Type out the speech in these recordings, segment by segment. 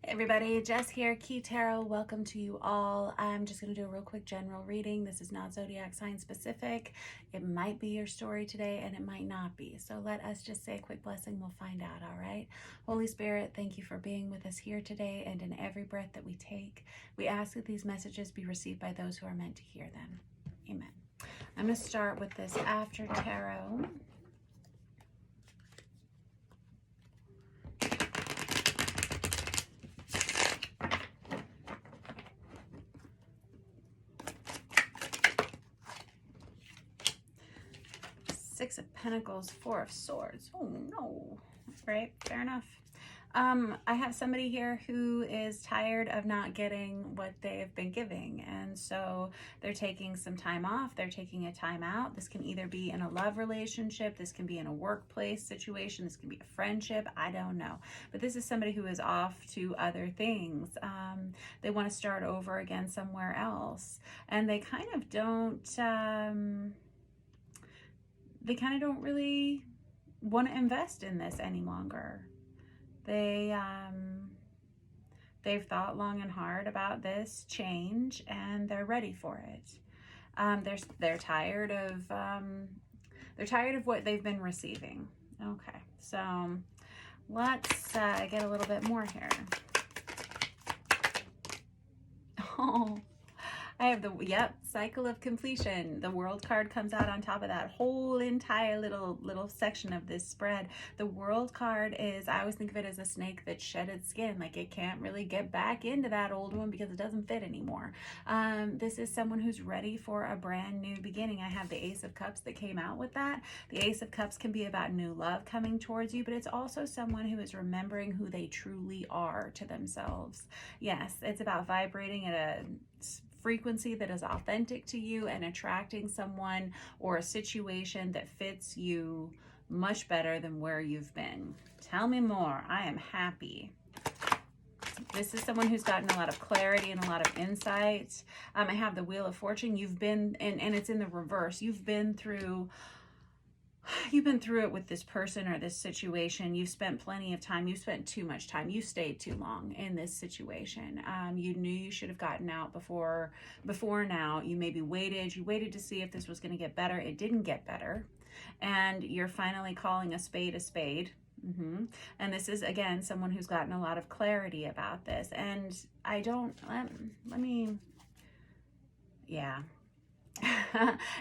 Hey everybody, Jess here, Key Tarot. Welcome to you all. I'm just going to do a real quick general reading. This is not zodiac sign specific. It might be your story today and it might not be. So let us just say a quick blessing. We'll find out, all right? Holy Spirit, thank you for being with us here today and in every breath that we take. We ask that these messages be received by those who are meant to hear them. Amen. I'm going to start with this after tarot. Six of Pentacles, Four of Swords. Oh no. Right, fair enough. I have somebody here who is tired of not getting what they've been giving, and so they're taking some time off. They're taking a time out. This can either be in a love relationship, this can be in a workplace situation, this can be a friendship, I don't know. But this is somebody who is off to other things. They want to start over again somewhere else, and they kind of don't really want to invest in this any longer. They've thought long and hard about this change and they're ready for it. They're tired of what they've been receiving. Okay, so let's get a little bit more here. Oh, I have the, cycle of completion. The World card comes out on top of that whole entire little section of this spread. The World card is, I always think of it as a snake that shed its skin. Like it can't really get back into that old one because it doesn't fit anymore. This is someone who's ready for a brand new beginning. I have the Ace of Cups that came out with that. The Ace of Cups can be about new love coming towards you, but it's also someone who is remembering who they truly are to themselves. Yes, it's about vibrating at a frequency that is authentic to you and attracting someone or a situation that fits you much better than where you've been. Tell me more. I am happy. This is someone who's gotten a lot of clarity and a lot of insight. I have the Wheel of Fortune. You've been, and it's in the reverse. You've been through it with this person or this situation. You've spent plenty of time. You've spent too much time. You stayed too long in this situation. You knew you should have gotten out before now. You maybe waited. You waited to see if this was going to get better. It didn't get better. And you're finally calling a spade a spade. And this is, again, someone who's gotten a lot of clarity about this. And I don't, let me, yeah.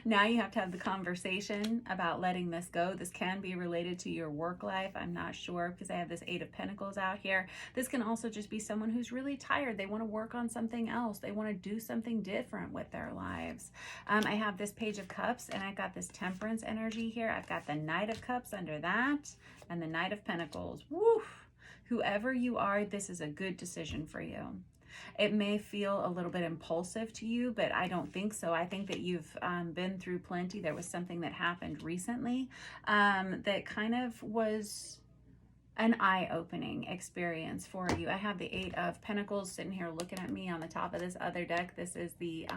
Now you have to have the conversation about letting this go. This can be related to your work life. I'm not sure because I have this Eight of Pentacles out here. This can also just be someone who's really tired. They want to work on something else. They want to do something different with their lives. I have this Page of Cups and I've got this Temperance energy here. I've got the Knight of Cups under that and the Knight of Pentacles. Woo! Whoever you are, this is a good decision for you. It may feel a little bit impulsive to you, but I don't think so. I think that you've been through plenty. There was something that happened recently that kind of was an eye-opening experience for you. I have the Eight of Pentacles sitting here looking at me on the top of this other deck. This is the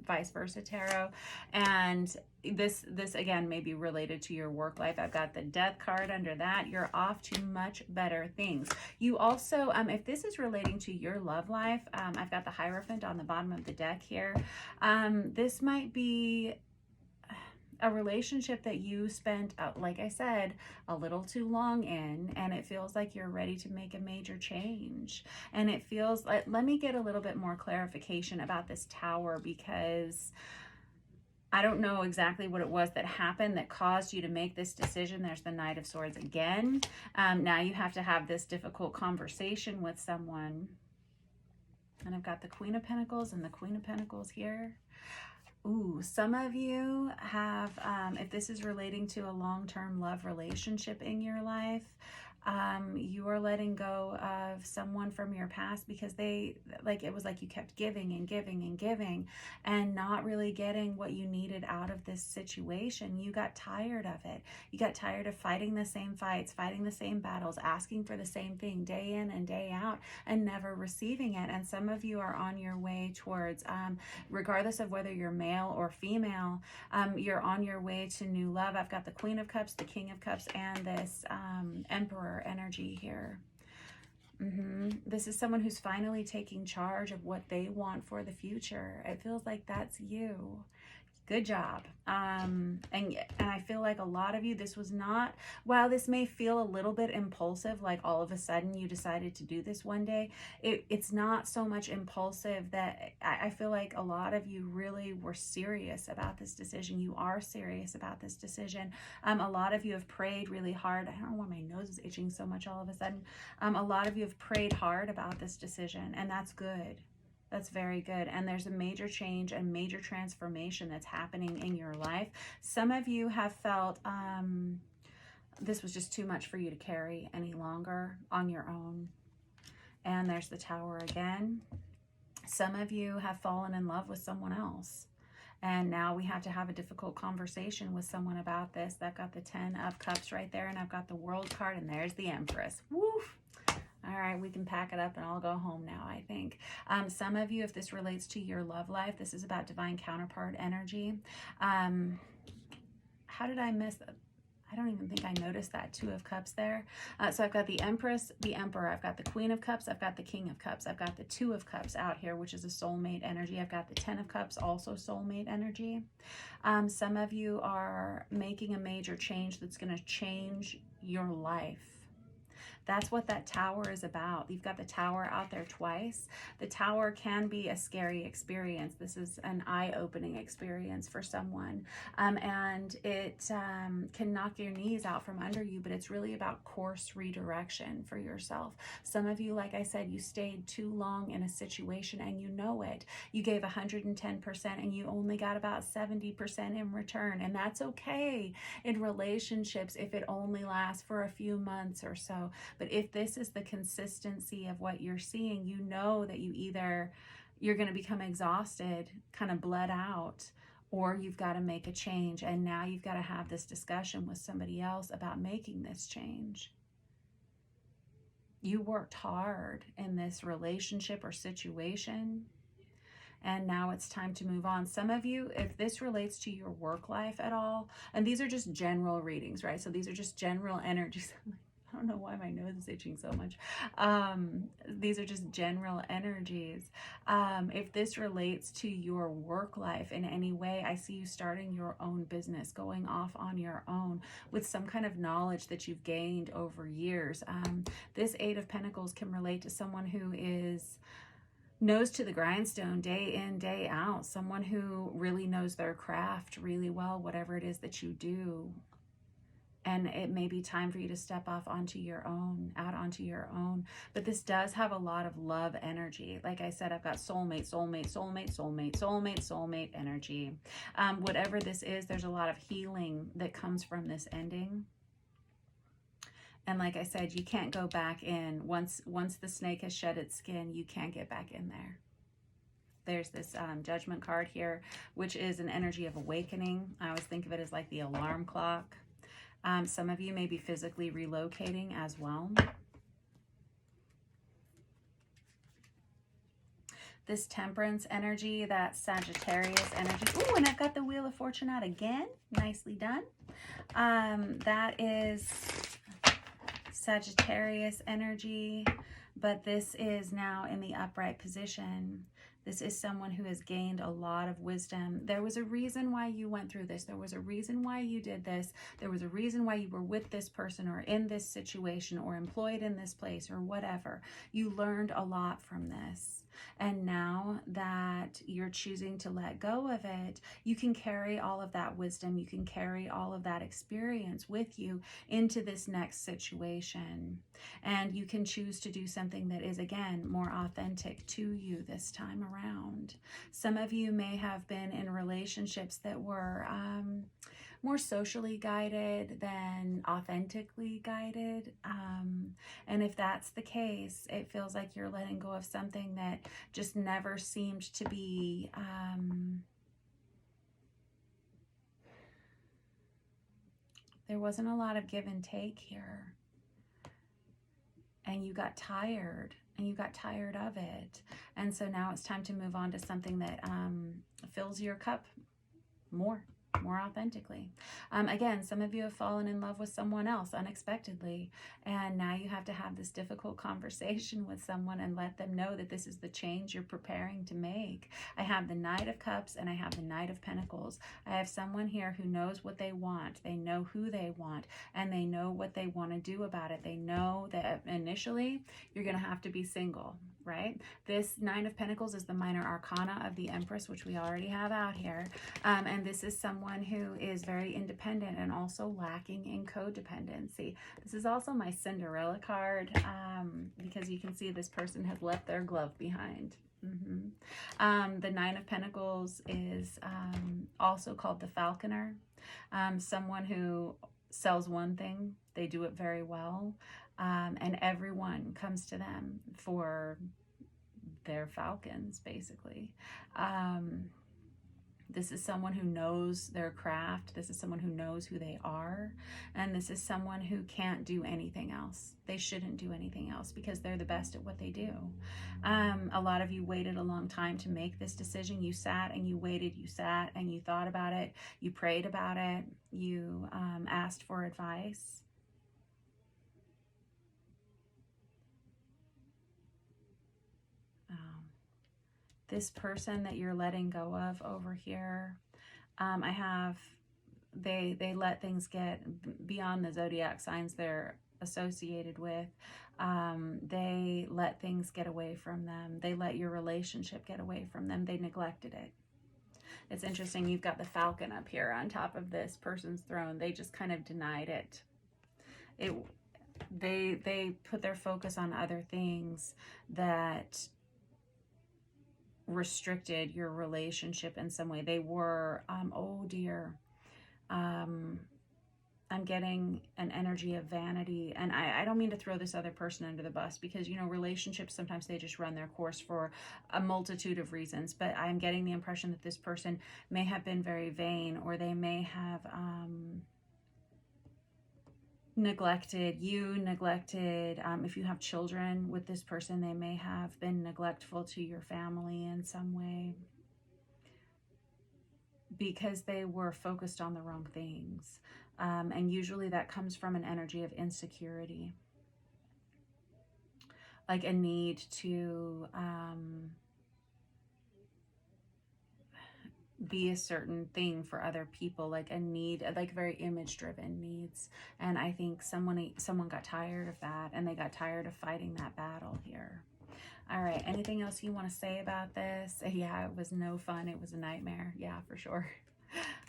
vice versa tarot, and this again may be related to your work life. I've got the Death card under that. You're off to much better things. You also, if this is relating to your love life, I've got the Hierophant on the bottom of the deck here. This might be a relationship that you spent, like I said, a little too long in, and it feels like you're ready to make a major change. And it feels like, let me get a little bit more clarification about this Tower, because I don't know exactly what it was that happened that caused you to make this decision. There's the Knight of Swords again. Now you have to have this difficult conversation with someone. And I've got the Queen of Pentacles and the Queen of Pentacles here. Ooh, some of you have, if this is relating to a long-term love relationship in your life, you are letting go of someone from your past because it was like you kept giving and giving and giving and not really getting what you needed out of this situation. You got tired of it. You got tired of fighting the same fights, fighting the same battles, asking for the same thing day in and day out and never receiving it. And some of you are on your way towards, regardless of whether you're male or female, you're on your way to new love. I've got the Queen of Cups, the King of Cups, and this Emperor energy here. This is someone who's finally taking charge of what they want for the future. It feels like that's you. Good job. And I feel like a lot of you, this was not, while this may feel a little bit impulsive, like all of a sudden you decided to do this one day, it's not so much impulsive. That I feel like a lot of you really were serious about this decision. You are serious about this decision. A lot of you have prayed really hard. I don't know why my nose is itching so much all of a sudden. A lot of you have prayed hard about this decision, and that's good. That's very good. And there's a major change and major transformation that's happening in your life. Some of you have felt this was just too much for you to carry any longer on your own. And there's the Tower again. Some of you have fallen in love with someone else. And now we have to have a difficult conversation with someone about this. I've got the 10 of Cups right there, and I've got the World card, and there's the Empress. Woof! All right, we can pack it up and I'll go home now, I think. Some of you, if this relates to your love life, this is about divine counterpart energy. How did I miss that? I don't even think I noticed that 2 of Cups there. So I've got the Empress, the Emperor. I've got the Queen of Cups. I've got the King of Cups. I've got the 2 of Cups out here, which is a soulmate energy. I've got the 10 of Cups, also soulmate energy. Some of you are making a major change that's going to change your life. That's what that Tower is about. You've got the Tower out there twice. The Tower can be a scary experience. This is an eye-opening experience for someone. And it can knock your knees out from under you, but it's really about course redirection for yourself. Some of you, like I said, you stayed too long in a situation and you know it. You gave 110% and you only got about 70% in return. And that's okay in relationships if it only lasts for a few months or so. But if this is the consistency of what you're seeing, you know that you're going to become exhausted, kind of bled out, or you've got to make a change. And now you've got to have this discussion with somebody else about making this change. You worked hard in this relationship or situation, and now it's time to move on. Some of you, if this relates to your work life at all, and these are just general readings, right? So these are just general energies. I don't know why my nose is itching so much. These are just general energies. If this relates to your work life in any way, I see you starting your own business, going off on your own with some kind of knowledge that you've gained over years. This 8 of Pentacles can relate to someone who is nose to the grindstone, day in, day out, someone who really knows their craft really well, whatever it is that you do. And it may be time for you to step off onto your own, out onto your own. But this does have a lot of love energy. Like I said, I've got soulmate, soulmate, soulmate, soulmate, soulmate, soulmate energy. Whatever this is, there's a lot of healing that comes from this ending. And like I said, you can't go back in. Once the snake has shed its skin, you can't get back in there. There's this Judgment card here, which is an energy of awakening. I always think of it as like the alarm clock. Some of you may be physically relocating as well. This Temperance energy, that Sagittarius energy. Ooh, and I've got the Wheel of Fortune out again. Nicely done. That is Sagittarius energy, but this is now in the upright position. This is someone who has gained a lot of wisdom. There was a reason why you went through this. There was a reason why you did this. There was a reason why you were with this person or in this situation or employed in this place or whatever. You learned a lot from this. And now that you're choosing to let go of it, you can carry all of that wisdom. You can carry all of that experience with you into this next situation. And you can choose to do something that is, again, more authentic to you this time around. Some of you may have been in relationships that were more socially guided than authentically guided. And if that's the case, it feels like you're letting go of something that just never seemed to be there wasn't a lot of give and take here. And you got tired. And you got tired of it. And so now it's time to move on to something that fills your cup more. more authentically. Again, some of you have fallen in love with someone else unexpectedly, and now you have to have this difficult conversation with someone and let them know that this is the change you're preparing to make. I have the Knight of Cups and I have the Knight of Pentacles. I have someone here who knows what they want. They know who they want, and they know what they want to do about it. They know that initially you're going to have to be single, right? This Nine of Pentacles is the minor arcana of the Empress, which we already have out here. And this is someone who is very independent and also lacking in codependency. This is also my Cinderella card, because you can see this person has left their glove behind. The Nine of Pentacles is also called the Falconer. Someone who sells one thing, they do it very well, and everyone comes to them for their falcons, basically. This is someone who knows their craft. This is someone who knows who they are. And this is someone who can't do anything else. They shouldn't do anything else because they're the best at what they do. A lot of you waited a long time to make this decision. You sat and you waited. You sat and you thought about it. You prayed about it. You asked for advice. This person that you're letting go of over here, I have, they let things get beyond the zodiac signs they're associated with. They let things get away from them. They let your relationship get away from them. They neglected it. It's interesting. You've got the Falcon up here on top of this person's throne. They just kind of denied it. They put their focus on other things that restricted your relationship in some way. They were, oh dear, I'm getting an energy of vanity. And I don't mean to throw this other person under the bus because, you know, relationships, sometimes they just run their course for a multitude of reasons. But I'm getting the impression that this person may have been very vain, or they may have neglected you, if you have children with this person, they may have been neglectful to your family in some way because they were focused on the wrong things. And usually that comes from an energy of insecurity, like a need to be a certain thing for other people, like a need, like very image driven needs. And I think someone got tired of that, and they got tired of fighting that battle here. All right, anything else you want to say about this? Yeah, it was no fun. It was a nightmare. Yeah, for sure.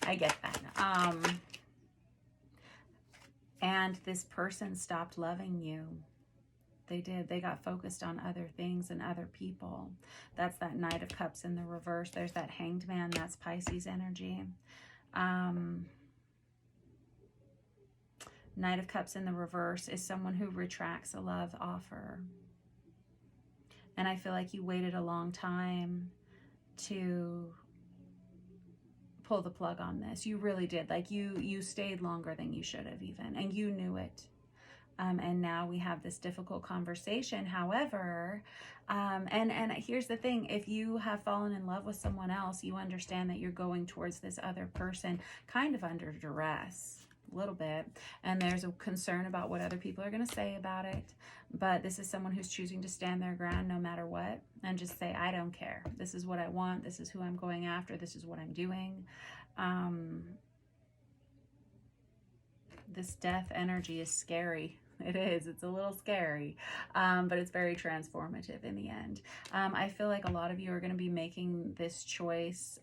I get that. And this person stopped loving you. They did. They got focused on other things and other people. That's that Knight of Cups in the reverse. There's that Hanged Man. That's Pisces energy. Knight of Cups in the reverse is someone who retracts a love offer. And I feel like you waited a long time to pull the plug on this. You really did. Like you stayed longer than you should have even, and you knew it. And now we have this difficult conversation. However, and here's the thing, if you have fallen in love with someone else, you understand that you're going towards this other person kind of under duress, a little bit. And there's a concern about what other people are going to say about it. But this is someone who's choosing to stand their ground no matter what, and just say, I don't care. This is what I want. This is who I'm going after. This is what I'm doing. This death energy is scary. It is. It's a little scary, but it's very transformative in the end. I feel like a lot of you are going to be making this choice.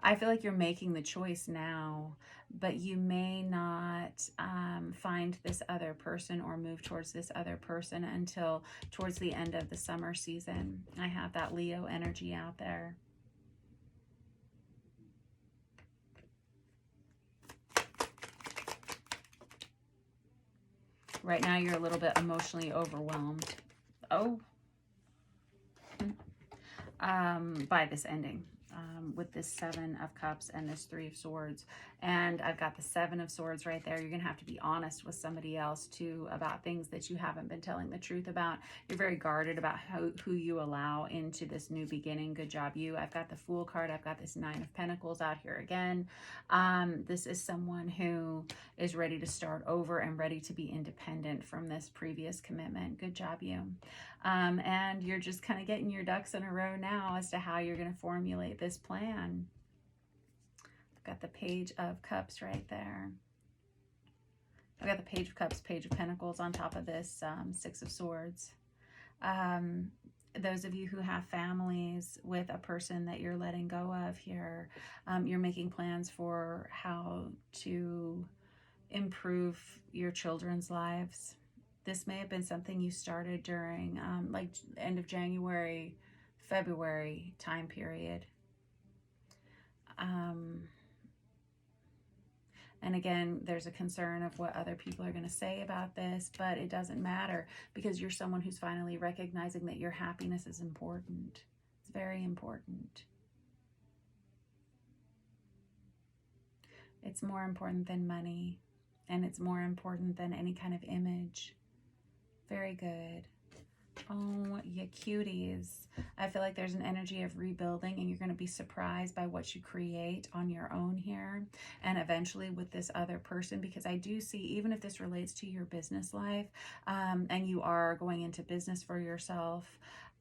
I feel like you're making the choice now, but you may not find this other person or move towards this other person until towards the end of the summer season. I have that Leo energy out there. Right now, you're a little bit emotionally overwhelmed. Oh. By this ending. with this 7 of Cups and this 3 of Swords. And I've got the 7 of Swords right there. You're going to have to be honest with somebody else too about things that you haven't been telling the truth about. You're very guarded about who you allow into this new beginning. Good job, you. I've got the Fool card. I've got this 9 of Pentacles out here again. This is someone who is ready to start over and ready to be independent from this previous commitment. Good job, you. And you're just kind of getting your ducks in a row now as to how you're going to formulate this plan. I've got the Page of Cups right there. I've got the Page of Cups, Page of Pentacles on top of this 6 of Swords. Those of you who have families with a person that you're letting go of here, you're making plans for how to improve your children's lives. This may have been something you started during like end of January, February time period. And again, there's a concern of what other people are going to say about this, but it doesn't matter because you're someone who's finally recognizing that your happiness is important. It's very important. It's more important than money, and it's more important than any kind of image. Very good. Oh, you cuties. I feel like there's an energy of rebuilding, and you're going to be surprised by what you create on your own here and eventually with this other person, because I do see, even if this relates to your business life and you are going into business for yourself,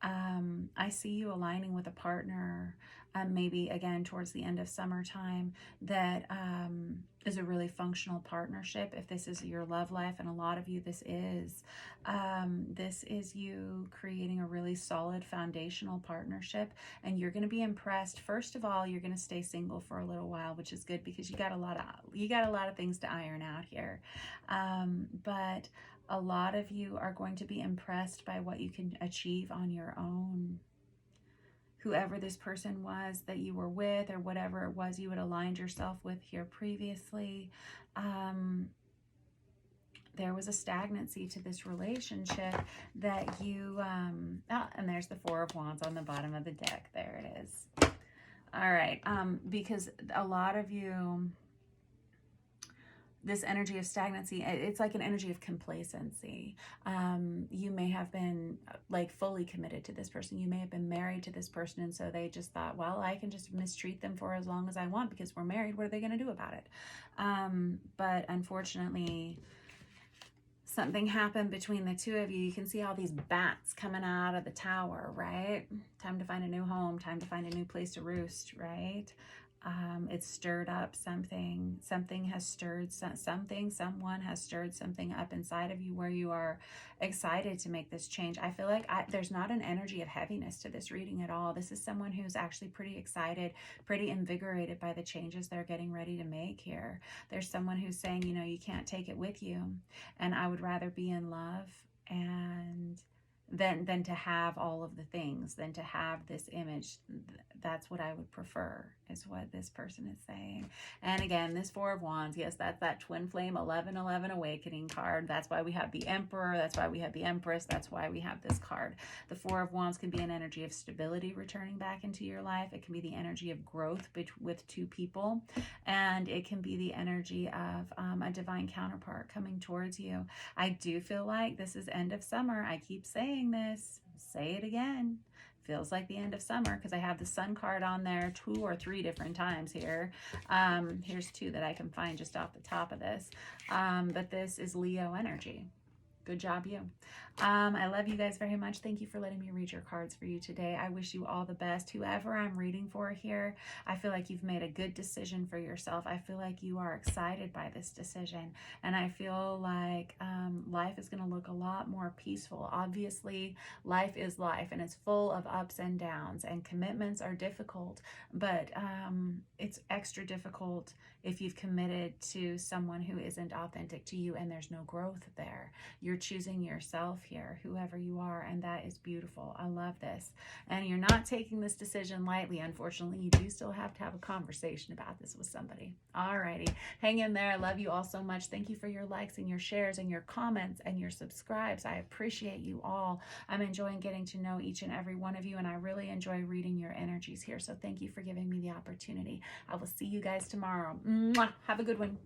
I see you aligning with a partner, maybe again towards the end of summertime, that is a really functional partnership. If this is your love life, and a lot of you this is you creating a really solid foundational partnership, and you're going to be impressed. First of all, you're going to stay single for a little while, which is good because you got a lot of things to iron out here, but a lot of you are going to be impressed by what you can achieve on your own. Whoever this person was that you were with, or whatever it was you had aligned yourself with here previously, there was a stagnancy to this relationship that you, and there's the 4 of Wands on the bottom of the deck. There it is. All right, because a lot of you, this energy of stagnancy, it's like an energy of complacency. You may have been like fully committed to this person. You may have been married to this person, and so they just thought, well, I can just mistreat them for as long as I want because we're married. What are they going to do about it? But unfortunately, something happened between the two of you. You can see all these bats coming out of the tower, right? Time to find a new home, time to find a new place to roost, right? It's stirred up something. Something has stirred something. Someone has stirred something up inside of you where you are excited to make this change. I feel like there's not an energy of heaviness to this reading at all. This is someone who's actually pretty excited, pretty invigorated by the changes they're getting ready to make here. There's someone who's saying, you know, you can't take it with you, and I would rather be in love and than to have all of the things, than to have this image. That's what I would prefer, is what this person is saying. And again, this 4 of Wands, yes, that's that twin flame 1111 awakening card. That's why we have the Emperor. That's why we have the Empress. That's why we have this card. The 4 of Wands can be an energy of stability returning back into your life. It can be the energy of growth with 2 people. And it can be the energy of a divine counterpart coming towards you. I do feel like this is end of summer. I keep saying this, say it again. Feels like the end of summer because I have the Sun card on there 2 or 3 different times here. Here's 2 that I can find just off the top of this. But this is Leo energy. Good job, you. I love you guys very much. Thank you for letting me read your cards for you today. I wish you all the best. Whoever I'm reading for here, I feel like you've made a good decision for yourself. I feel like you are excited by this decision. And I feel like life is going to look a lot more peaceful. Obviously, life is life, and it's full of ups and downs, and commitments are difficult. But it's extra difficult if you've committed to someone who isn't authentic to you and there's no growth there. You're choosing yourself here, whoever you are, and that is beautiful. I love this. And you're not taking this decision lightly. Unfortunately, you do still have to have a conversation about this with somebody. Alrighty, hang in there. I love you all so much. Thank you for your likes and your shares and your comments and your subscribes. I appreciate you all. I'm enjoying getting to know each and every one of you, and I really enjoy reading your energies here. So thank you for giving me the opportunity. I will see you guys tomorrow. Mwah! Have a good one.